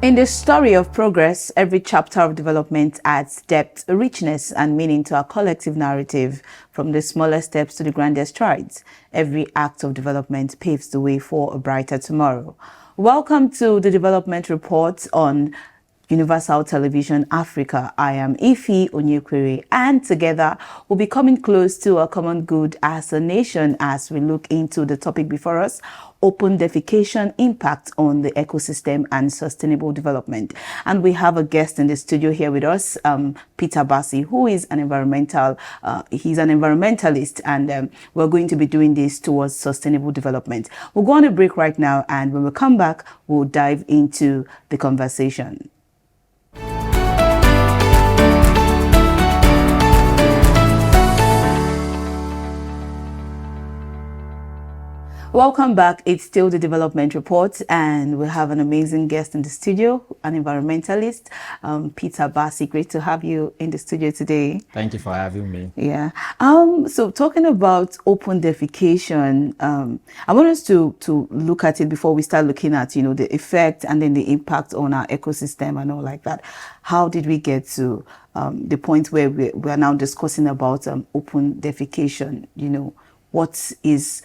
In the story of progress, every chapter of development adds depth, richness, and meaning to our collective narrative. From the smallest steps to the grandest strides, every act of development paves the way for a brighter tomorrow. Welcome to the Development Report on Universal Television Africa. I am IFY Onyekwere, and together we'll be coming close to a common good as a nation as we look into the topic before us: open defecation, impact on the ecosystem and sustainable development. And we have a guest in the studio here with us, Peter Bassi, who is an he's an environmentalist, and we're going to be doing this towards sustainable development. We'll go on a break right now, and when we come back, we'll dive into the conversation. Welcome back. It's still the Development Report, and we have an amazing guest in the studio, an environmentalist, Peter Bassi. Great to have you in the studio today. Thank you for having me. Yeah. So talking about open defecation, I want us to look at it before we start looking at, the effect and then the impact on our ecosystem and all like that. How did we get to the point where we are now discussing about open defecation? What is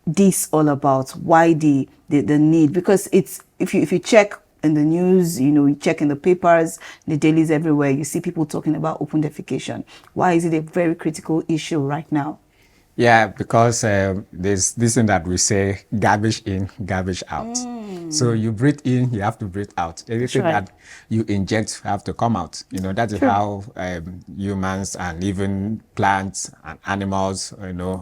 this all about? Why the need? Because it's if you check in the news, you check in the papers, the dailies, everywhere, you see people talking about open defecation. Why is it a very critical issue right now? Yeah, because there's this thing that we say: garbage in, garbage out. So you breathe in, you have to breathe out. Everything that you inject have to come out. That is how humans and even plants and animals,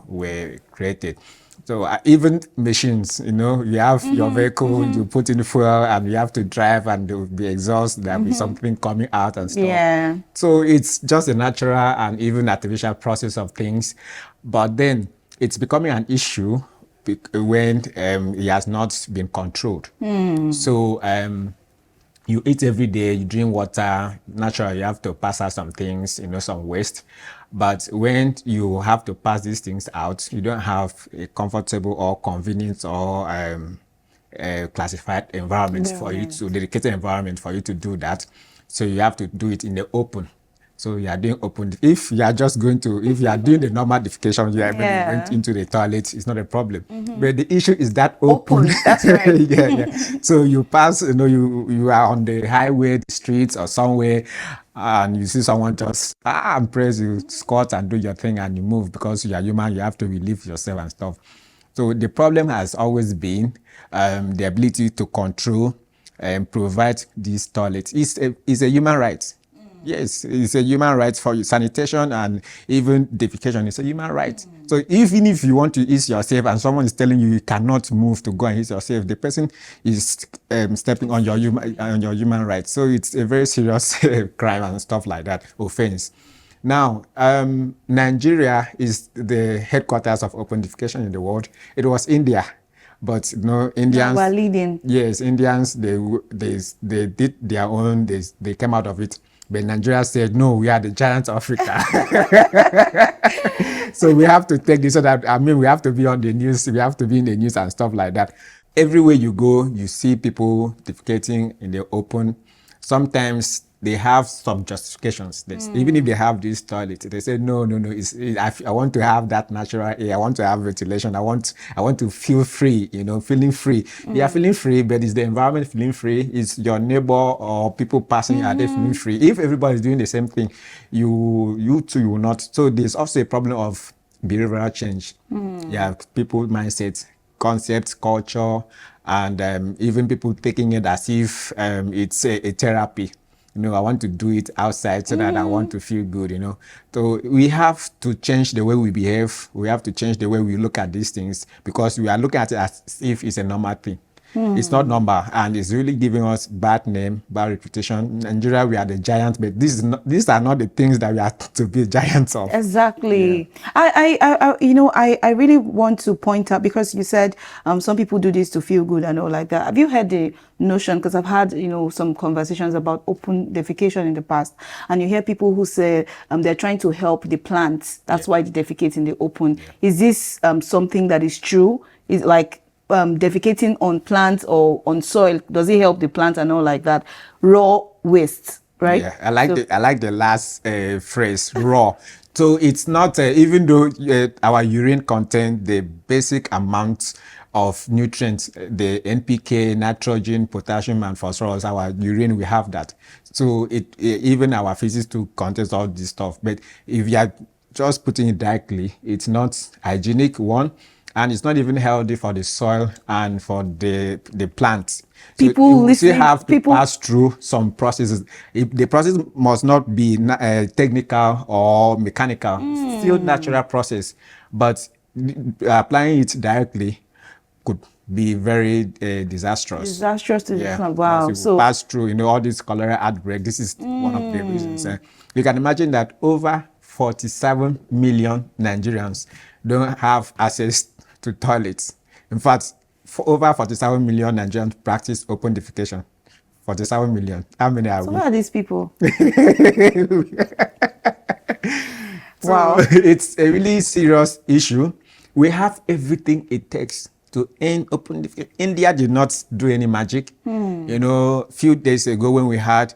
were created. So even machines, you have your vehicle, you put in fuel, and you have to drive, and there will be exhaust, there will be something coming out and stuff. Yeah. So it's just a natural and even artificial process of things. But then it's becoming an issue when it has not been controlled. So you eat every day, you drink water, naturally you have to pass out some things, some waste. But when you have to pass these things out, you don't have a comfortable or convenient or classified environment for you to, dedicated environment for you to do that. So you have to do it in the open. So you are doing open. If you are just if you are doing the normal defecation, you are going into the toilet, it's not a problem. But the issue is that open. That's right. yeah. So you pass, you are on the highway, the streets or somewhere, and you see someone just, I'm praised, you squat and do your thing and you move because you are human, you have to relieve yourself and stuff. So the problem has always been the ability to control and provide these toilets. It's a human right. Yes, it's a human right for you. Sanitation and even defecation is a human right. So even if you want to eat yourself and someone is telling you cannot move to go and eat yourself, the person is stepping on your human rights. So it's a very serious crime and stuff like that, offense. Now, Nigeria is the headquarters of open defecation in the world. It was India. But Indians. We're leading. Yes, Indians. They did their own. They came out of it. But Nigeria said, no, we are the giants of Africa. So we have to take this so that, we have to be on the news. We have to be in the news and stuff like that. Everywhere you go, you see people defecating in the open. Sometimes they have some justifications. Even if they have this toilet, they say, no, I want to have that natural air. I want to have ventilation. I want to feel free, feeling free. They are feeling free, but is the environment feeling free? Is your neighbor or people passing, are they feeling free? If everybody is doing the same thing, you too, you will not. So there's also a problem of behavioral change. Yeah, people mindset, concepts, culture, and even people taking it as if it's a therapy. I want to do it outside so that I want to feel good, So we have to change the way we behave. We have to change the way we look at these things because we are looking at it as if it's a normal thing. It's not normal, and it's really giving us bad name, bad reputation. In Nigeria, we are the giants, but these are not the things that we are to be giants of. Exactly. Yeah. I really want to point out, because you said some people do this to feel good and all like that. Have you heard the notion? Because I've had some conversations about open defecation in the past, and you hear people who say they're trying to help the plants. That's why they defecate in the open. Is this something that is true? Is like defecating on plants or on soil, does it help the plant and all like that? Raw waste, right? Yeah, I like the last phrase, raw. So it's not even though our urine contains the basic amounts of nutrients, the NPK, nitrogen, potassium, and phosphorus. Our urine, we have that. So even our feces too contains all this stuff. But if you are just putting it directly, it's not hygienic, one, and it's not even healthy for the soil and for the plants. So you still have to pass through some processes. The process must not be technical or mechanical, still natural process, but applying it directly could be very disastrous. Disastrous to the plant. Wow. So pass through, all this cholera outbreak. This is one of the reasons. You can imagine that over 47 million Nigerians don't have access to toilets. In fact, for over 47 million Nigerians practice open defecation. 47 million. How many are we? What are these people? Wow. It's a really serious issue. We have everything it takes to end open defecation. India did not do any magic. A few days ago when we had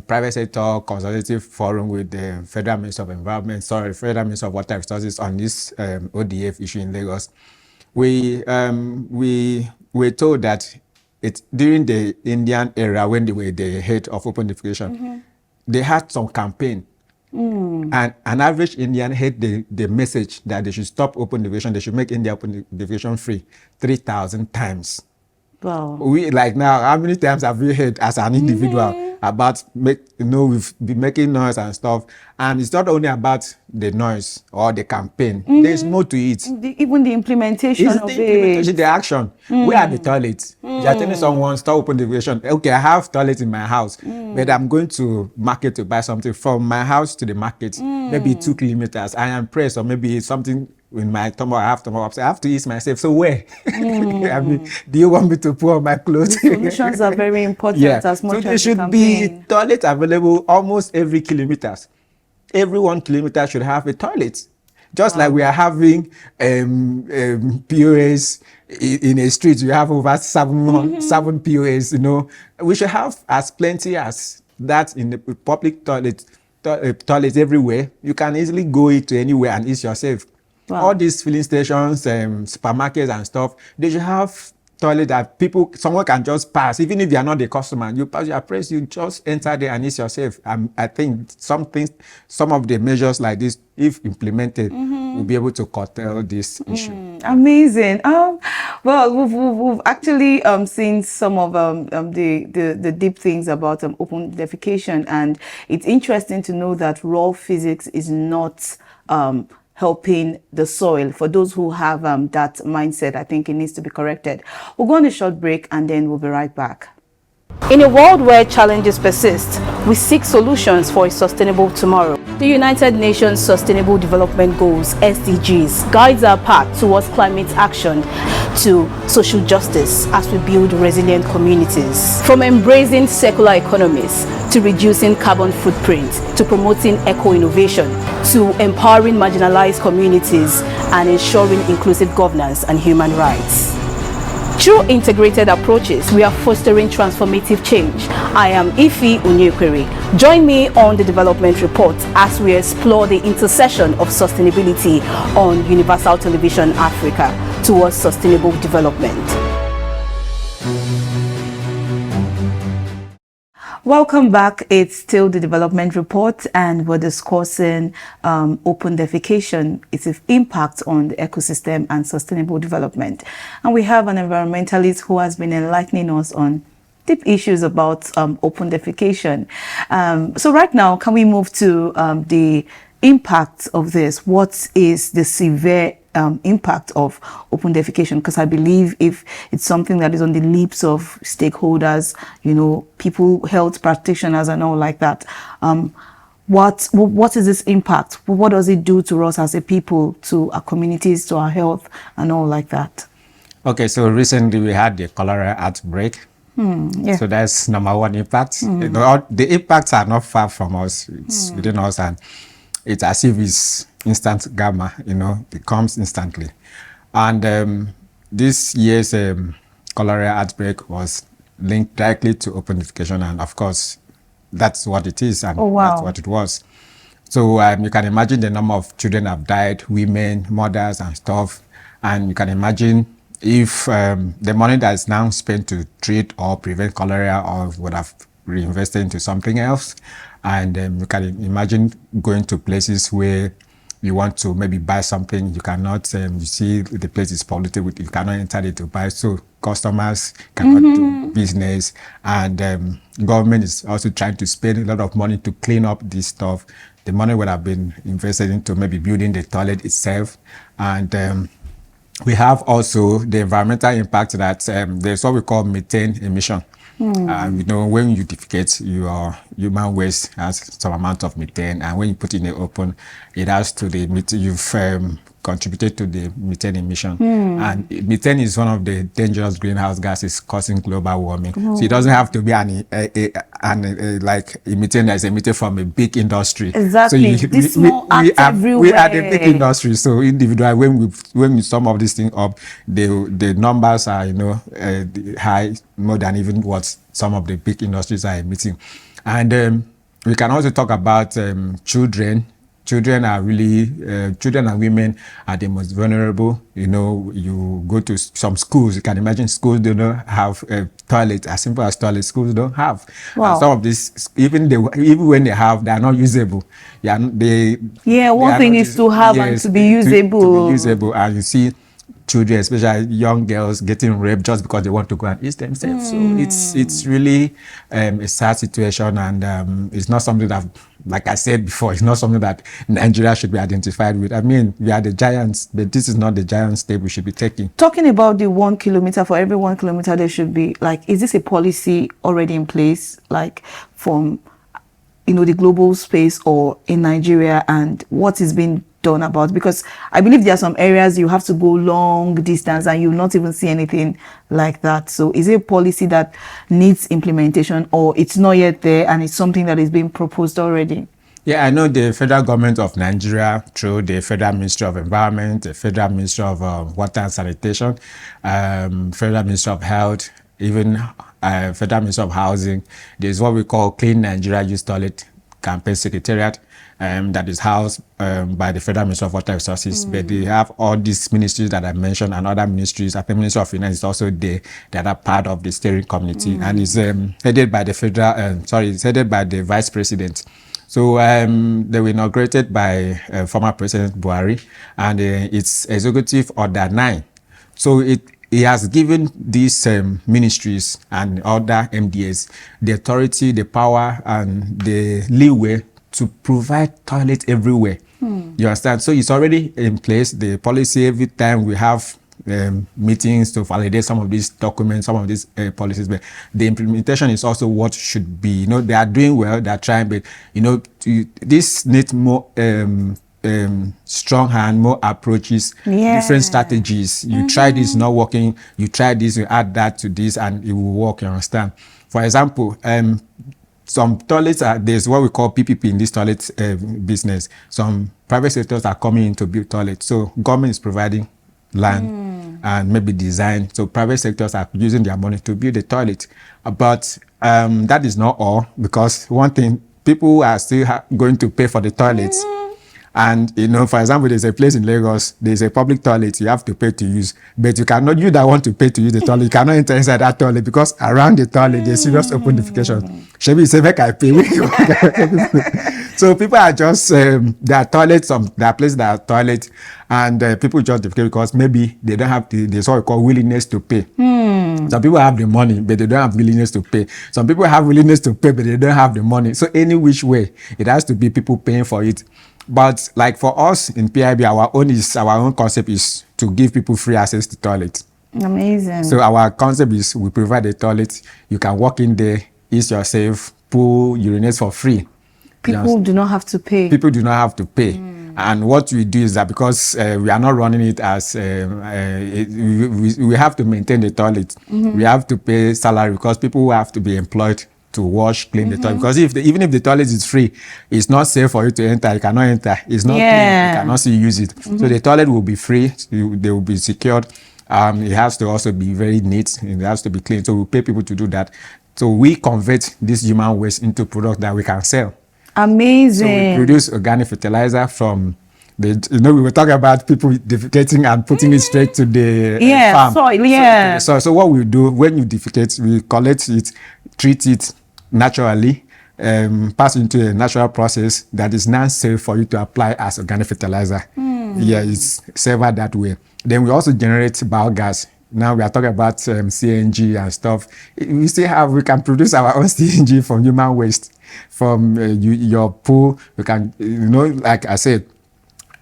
private sector consultative forum with the Federal Minister of Federal Minister of Water Resources on this ODF issue in Lagos, we were told that during the Indian era when they were the head of open defecation, they had some campaign. And an average Indian heard the message that they should stop open defecation, they should make India open defecation free 3,000 times. Wow. Now, how many times have you heard as an individual about we've been making noise and stuff, and it's not only about the noise or the campaign. There's more to it. Even the implementation of it. The action. Where are the toilets? You're telling someone stop open defecation. Okay, I have toilets in my house, but I'm going to market to buy something from my house to the market, maybe 2 kilometers. I am pressed, or maybe something in my stomach, I have to eat myself. So where? I mean, do you want me to put on my clothes? The solutions are very important as much as there should be toilets available almost every kilometers. Every 1 kilometer should have a toilet. Just like we are having POS in a street, you have over 7 POS, We should have as plenty as that in the public toilets everywhere. You can easily go to anywhere and eat yourself. Wow. All these filling stations, supermarkets and stuff, they should have toilet that someone can just pass, even if you are not the customer. You pass your place, you just enter there and eat yourself. I think some of the measures like this, if implemented, will be able to curtail this issue. Amazing. Well, we've actually seen some of the deep things about open defecation, and it's interesting to know that raw physics is not helping the soil. For those who have that mindset, I think it needs to be corrected. We'll go on a short break and then we'll be right back. In a world where challenges persist, we seek solutions for a sustainable tomorrow. The United Nations Sustainable Development Goals, SDGs, guides our path towards climate action to social justice as we build resilient communities. From embracing circular economies, to reducing carbon footprint, to promoting eco-innovation, to empowering marginalized communities and ensuring inclusive governance and human rights. Through integrated approaches, we are fostering transformative change. I am IFY Unyekwere. Join me on the Development Report as we explore the intersection of sustainability on Universal Television Africa towards sustainable development. Welcome back. It's still the Development Report, and we're discussing open defecation, its impact on the ecosystem and sustainable development. And we have an environmentalist who has been enlightening us on deep issues about open defecation. So right now, can we move to the impact of this? What is the severe impact of open defecation? Because I believe if it's something that is on the lips of stakeholders, people, health practitioners and all like that, what is this impact? What does it do to us as a people, to our communities, to our health and all like that? Okay, so recently we had the cholera outbreak. Yeah. So that's number one impact. The impacts are not far from us. It's within us, and it's as if it's instant gamma, it comes instantly. And this year's cholera outbreak was linked directly to open defecation, and of course, that's what it is, and Oh, wow. that's what it was. So you can imagine the number of children have died, women, mothers, and stuff, and you can imagine if the money that is now spent to treat or prevent cholera or would have reinvested into something else, and you can imagine going to places where you want to maybe buy something, you cannot, you see the place is polluted, you cannot enter it to buy, so customers cannot do business, and government is also trying to spend a lot of money to clean up this stuff. The money would have been invested into maybe building the toilet itself, and we have also the environmental impact that there's what we call methane emission. You know, when you defecate, your human waste has some amount of methane, and when you put it in the open, it has to the you've contributed to the methane emission. And methane is one of the dangerous greenhouse gases causing global warming. So it doesn't have to be like a methane that is emitted from a big industry. Exactly. So This small act everywhere. we are the big industry. So individual, when we sum up this thing up, the numbers are high, more than even what some of the big industries are emitting. And we can also talk about children. Children are really, children and women are the most vulnerable. You know, you go to some schools, you can imagine schools do not have toilets, as simple as toilets, schools don't have. Wow. And some of these, even when they have, they are not usable. One thing is to have and to be usable. To be usable, and you see children, especially young girls, getting raped just because they want to go and eat themselves. So it's really a sad situation, and it's not something that, like I said before, it's not something that Nigeria should be identified with. I mean, we are the giants, but this is not the giant step we should be taking. Talking about the 1 kilometer, for every 1 kilometer there should be, like, is this a policy already in place, like from the global space or in Nigeria, and what is being done about? Because I believe there are some areas you have to go long distance and you'll not even see anything like that. So is it a policy that needs implementation, or it's not yet there and it's something that is being proposed already? Yeah, I know the federal government of Nigeria, through the Federal Ministry of Environment, the Federal Ministry of Water and Sanitation, Federal Ministry of Health, even Federal Ministry of Housing, there's what we call Clean Nigeria Youth Toilet Campaign Secretariat, that is housed by the Federal Ministry of Water Resources. But they have all these ministries that I mentioned and other ministries. I think Ministry of Finance is also there, that are part of the steering committee, and it's headed by it's headed by the Vice President. So they were inaugurated by former President Buhari, and it's Executive Order 9. So it has given these ministries and other MDAs the authority, the power, and the leeway to provide toilets everywhere. You understand? So it's already in place. The policy, every time we have meetings to validate some of these documents, some of these policies, but the implementation is also what should be. They are doing well, they are trying, but this needs more strong hand, more approaches, different strategies. You try this, not working, you try this, you add that to this, and it will work. You understand? For example, some toilets there's what we call PPP in this toilet business. Some private sectors are coming in to build toilets. So government is providing land and maybe design. So private sectors are using their money to build the toilet. But that is not all, because one thing, people are still going to pay for the toilets. And, for example, there's a place in Lagos, there's a public toilet you have to pay to use. But you that want to pay to use the toilet, you cannot enter inside that toilet, because around the toilet, there's serious open defecation. Shebi say, make I pay. So people are just, there are toilets, there are places that are toilets, and people just defecate because maybe they don't have there's what we call willingness to pay. Some people have the money, but they don't have willingness to pay. Some people have willingness to pay, but they don't have the money. So any which way, it has to be people paying for it. But like for us in PIB, our own concept is to give people free access to toilets. Amazing. So our concept is we provide a toilet. You can walk in there, eat yourself, pull, urinate for free. People do not have to pay. People do not have to pay. And what we do is that because we are not running it as, we have to maintain the toilet. We have to pay salary, because people have to be employed to wash, clean the toilet. Because even if the toilet is free, it's not safe for you to enter. You cannot enter. It's not clean. You cannot use it. So the toilet will be free. They will be secured. It has to also be very neat. It has to be clean. So we pay people to do that. So we convert this human waste into products that we can sell. Amazing. So we produce organic fertilizer from the, we were talking about people defecating and putting it straight to the farm. Soil, yeah. So what we do when you defecate, we collect it, treat it naturally, pass into a natural process that is now safe for you to apply as organic fertilizer. Yeah, it's safer that way. Then we also generate biogas. Now we are talking about CNG and stuff. We can produce our own CNG from human waste, from your pool. We can, like I said,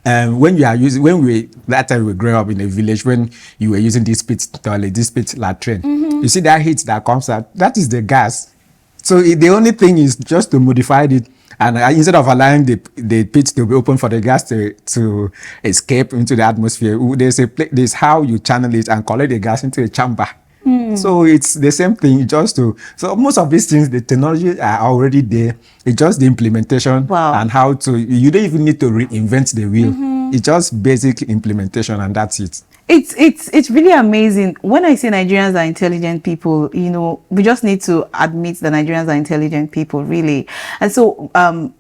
that time we grew up in a village, when you were using this pit toilet, this pit latrine, you see that heat that comes out, that is the gas. So the only thing is just to modify it, and instead of allowing the pit to be open for the gas to escape into the atmosphere, there's how you channel it and collect the gas into a chamber. So it's the same thing, so most of these things, the technology are already there. It's just the implementation. Wow. And you don't even need to reinvent the wheel. It's just basic implementation, and that's it. It's really amazing. When I say Nigerians are intelligent people, we just need to admit that Nigerians are intelligent people, really. And so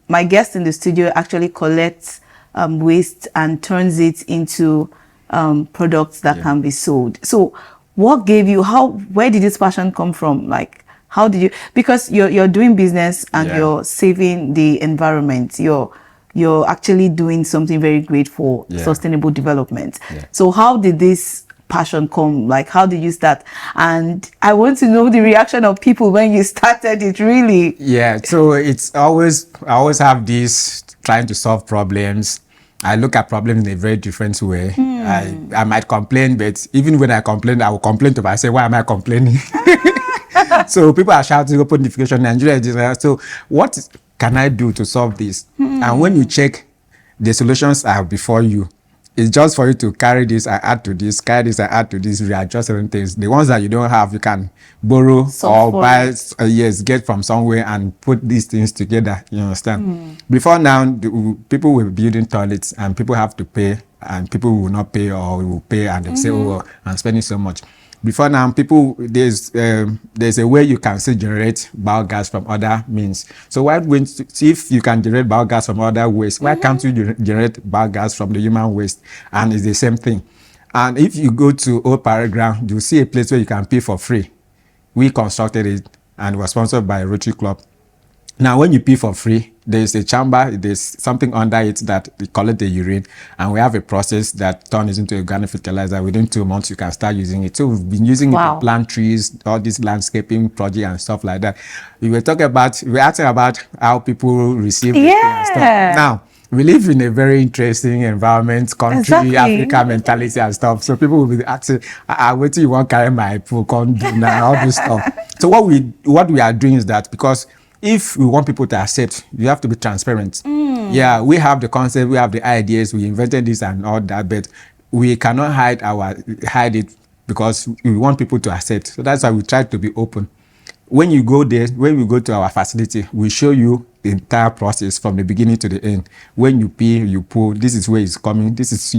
my guest in the studio actually collects waste and turns it into products that can be sold. So what gave you, where did this passion come from? Like, how did you, because you're doing business and you're saving the environment, you're actually doing something very great for sustainable development. So how did this passion come? Like, how did you start? And I want to know the reaction of people when you started it, really. Yeah, so I always have this trying to solve problems. I look at problems in a very different way. I might complain, but even when I complain, I will complain to myself, why am I complaining? So people are shouting, open defecation, Nigeria. So what can I do to solve this? And when you check, the solutions are before you. It's just for you to carry this and add to this, carry this and add to this, readjust certain things. The ones that you don't have, you can borrow or buy, get from somewhere and put these things together. You understand? Before now, people were building toilets and people have to pay, and people will not pay, or will pay and they say, oh, I'm spending so much. Before now, there's a way you can still generate biogas from other means. So if you can generate biogas from other waste, why can't you generate biogas from the human waste? And it's the same thing. And if you go to Old Parade Ground, you'll see a place where you can pee for free. We constructed it and it was sponsored by Rotary Club. Now, when you pee for free, there's a chamber, there's something under it that we collect the urine, and we have a process that turns it into organic fertilizer. Within 2 months, you can start using it. So we've been using it to plant trees, all this landscaping project and stuff like that. We were asking about how people receive it and stuff. Now, we live in a very interesting environment, country, Africa mentality and stuff. So people will be asking, wait till you want to carry my pool, and all this stuff. So what we are doing is that, because if we want people to accept, you have to be transparent. Yeah, we have the concept, we have the ideas, we invented this and all that, but we cannot hide it because we want people to accept. So that's why we try to be open. When you go there, when we go to our facility, we show you the entire process from the beginning to the end. When you pee, you pull, this is where it's coming, this is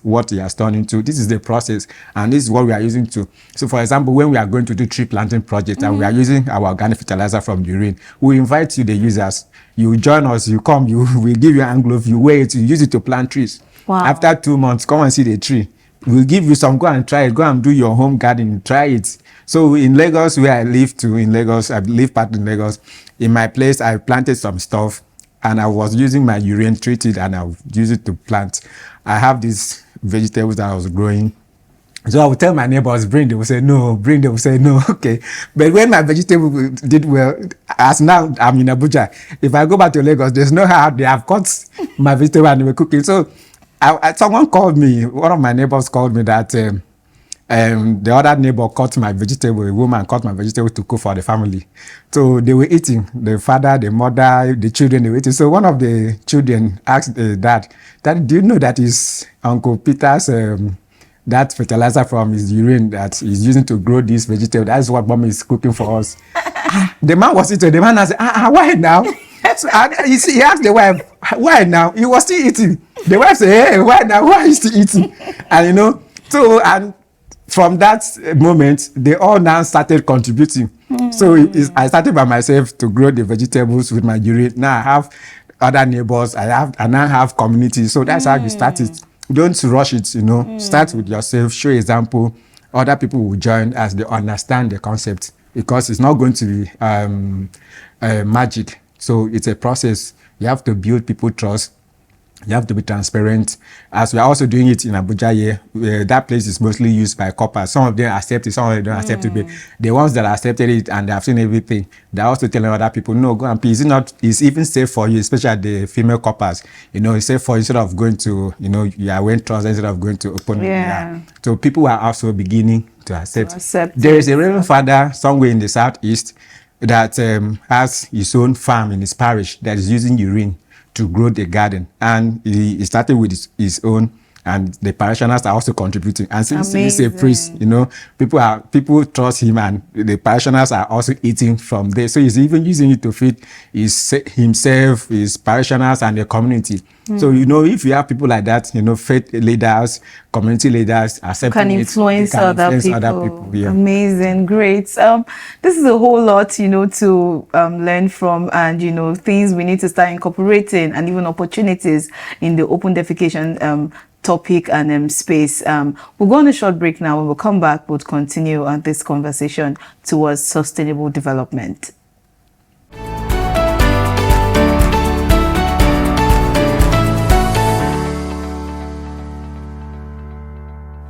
what it has turned into, this is the process, and this is what we are using to. So for example, when we are going to do tree planting project and we are using our organic fertilizer from urine, we invite you, the users. You join us, you come, we give you an envelope, you weigh it, you use it to plant trees. After 2 months, come and see the tree. We'll give you some, go and try it, go and do your home garden, try it. So in Lagos, where I live I live part in Lagos, in my place, I planted some stuff and I was using my urine, treated, and I would use it to plant. I have these vegetables that I was growing. So I would tell my neighbors, bring, they would say no, bring, they would say no, okay. But when my vegetable did well, as now I'm in Abuja, if I go back to Lagos, there's no how they have cut my vegetable and they were cooking. So someone called me, one of my neighbors called me that the other neighbor cut my vegetable, a woman cut my vegetable to cook for the family. So they were eating, the father, the mother, the children, they were eating. So one of the children asked Dad, do you know that is Uncle Peter's that fertilizer from his urine that he's using to grow this vegetable? That's what Mom is cooking for us. The man was eating, the man asked, why now? So you see, he asked the wife, why now? He was still eating. The wife said, hey, why now? Why is he eating? And So, and from that moment, they all now started contributing. So I started by myself to grow the vegetables with my urine. Now I have other neighbors. I now have community. So that's how you start it. Don't rush it. Start with yourself. Show example. Other people will join as they understand the concept, because it's not going to be magic. So it's a process. You have to build people trust. You have to be transparent. As we are also doing it in Abuja here, that place is mostly used by coppers. Some of them accept it, some of them don't accept it. But the ones that accepted it and they have seen everything, they're also telling other people, no, go and pay. It's even safe for you, especially the female coppers. It's safe for you instead of going to, you are wearing trousers instead of going to open. Yeah. So people are also beginning to accept. accept There is a Reverend Father somewhere in the southeast that has his own farm in his parish that is using urine to grow the garden, and he started with his own, and the parishioners are also contributing. And since he's a priest, people trust him, and the parishioners are also eating from there. So he's even using it to feed himself, his parishioners, and the community. So if you have people like that, faith leaders, community leaders, can influence other people. Yeah. Amazing, great. This is a whole lot, to learn from, and things we need to start incorporating, and even opportunities in the open defecation topic and space. We'll go on a short break now. When we come back, we'll continue on this conversation towards sustainable development.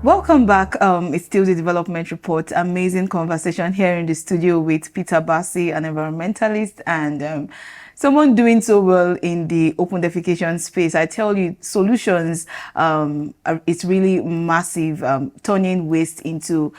Welcome back. It's still the Development Report. Amazing conversation here in the studio with Peter Bassi, an environmentalist and someone doing so well in the open defecation space. I tell you, solutions, it's really massive, turning waste into,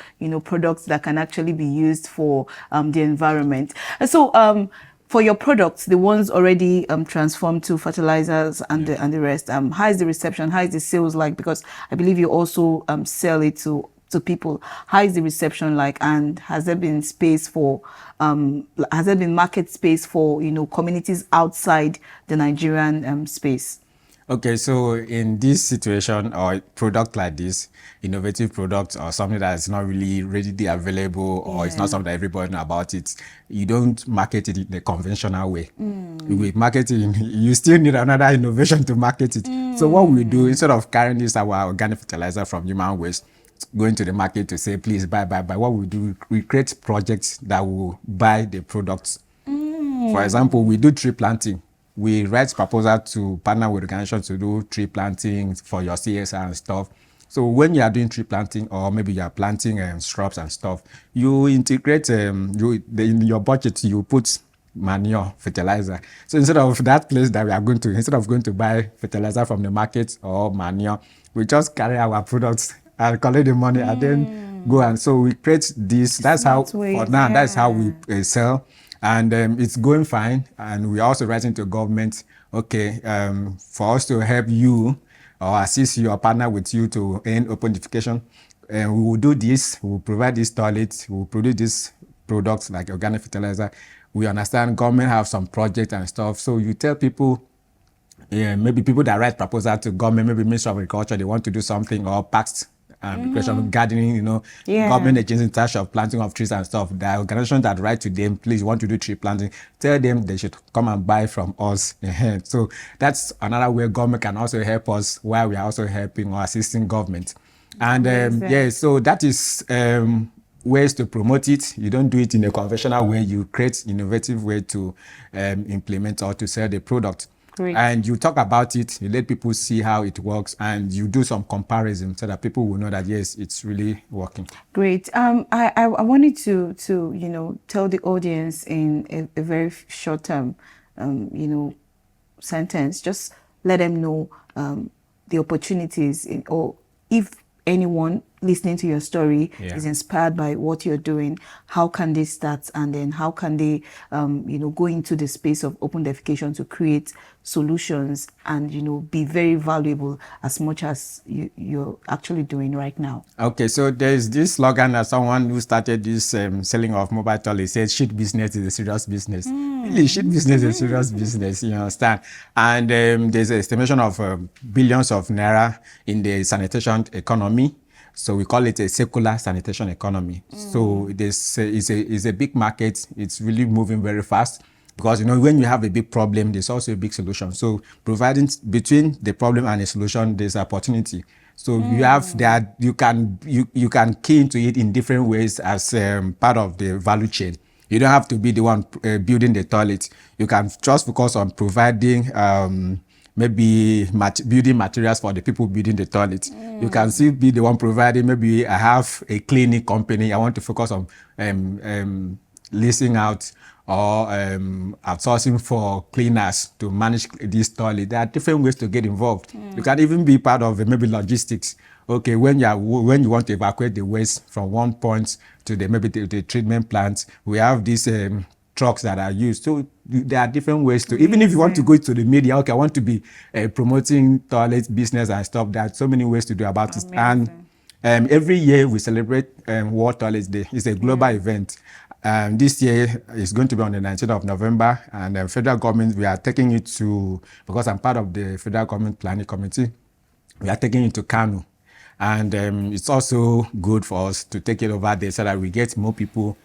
products that can actually be used for the environment. And so, for your products, the ones already transformed to fertilizers and the rest, how is the reception? How is the sales like? Because I believe you also sell it to people. How is the reception like? And has there been space for has there been market space for communities outside the Nigerian space? Okay, so in this situation or product like this, innovative product or something that is not really readily available, or it's not something that everybody knows about it, you don't market it in the conventional way. With marketing, you still need another innovation to market it. So what we do, instead of carrying this our organic fertilizer from human waste, going to the market to say, please buy, what we do, we create projects that will buy the products. For example, we do tree planting. We write proposal to partner with organizations to do tree planting for your CSR and stuff. So when you are doing tree planting, or maybe you are planting shrubs and stuff, you integrate in your budget, you put manure, fertilizer. So instead of that place that we are going to, instead of going to buy fertilizer from the market or manure, we just carry our products and collect the money and then go. And so we create this. That's how, for now, that's how we sell. And it's going fine. And we're also writing to government, okay, for us to help you or assist you or partner with you to end open defecation. We will do this, we will provide these toilets, we will produce these products like organic fertilizer. We understand government have some projects and stuff. So you tell people, maybe people that write proposal to government, maybe Ministry of Agriculture, they want to do something, or parks, gardening, government agencies in charge of planting of trees and stuff. The organizations that write to them, please want to do tree planting, tell them they should come and buy from us. So that's another way government can also help us, while we are also helping or assisting government. And so that is ways to promote it. You don't do it in a conventional way. You create innovative way to implement or to sell the product. Great. And you talk about it, you let people see how it works, and you do some comparison so that people will know that yes, it's really working. Great. I wanted to tell the audience in a very short term sentence, just let them know the opportunities or if anyone listening to your story is inspired by what you're doing, how can they start, and then how can they go into the space of open defecation to create solutions and be very valuable as much as you're actually doing right now. Okay, so there's this slogan that someone who started this selling of mobile toilets said, shit business is a serious business. Really, shit business is a serious business, you understand? And there's an estimation of billions of naira in the sanitation economy. So we call it a circular sanitation economy. So this is a big market. It's really moving very fast because, you know, when you have a big problem, there's also a big solution. So providing between the problem and a solution, there's opportunity. So you have that, you can key into it in different ways as part of the value chain. You don't have to be the one building the toilet. You can just focus on providing maybe building materials for the people building the toilet. You can still be the one providing, maybe I have a cleaning company, I want to focus on leasing out or outsourcing for cleaners to manage this toilet. There are different ways to get involved. You can even be part of maybe logistics. Okay, when you want to evacuate the waste from one point to the treatment plant, we have these trucks that are used. So there are different ways to, even if you want to go to the media, okay, I want to be promoting toilet business and stuff, there are so many ways to do about it. And every year we celebrate World Toilet Day. It's a global event. This year is going to be on the 19th of November, and the federal government, we are taking it to, because I'm part of the federal government planning committee, we are taking it to Kano. And it's also good for us to take it over there so that we get more people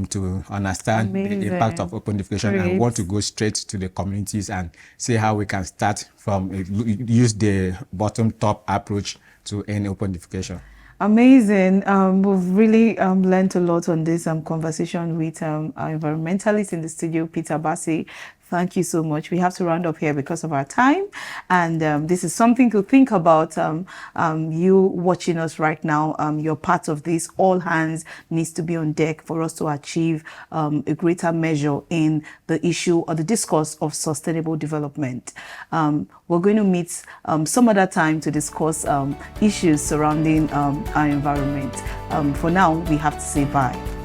to understand the impact of open defecation and want to go straight to the communities and see how we can start from use the bottom-top approach to end open defecation. Amazing. We've really learned a lot on this conversation with our environmentalist in the studio, Peter Bassi. Thank you so much. We have to round up here because of our time. And this is something to think about. You watching us right now, you're part of this. All hands needs to be on deck for us to achieve a greater measure in the issue or the discourse of sustainable development. We're going to meet some other time to discuss issues surrounding our environment. For now, we have to say bye.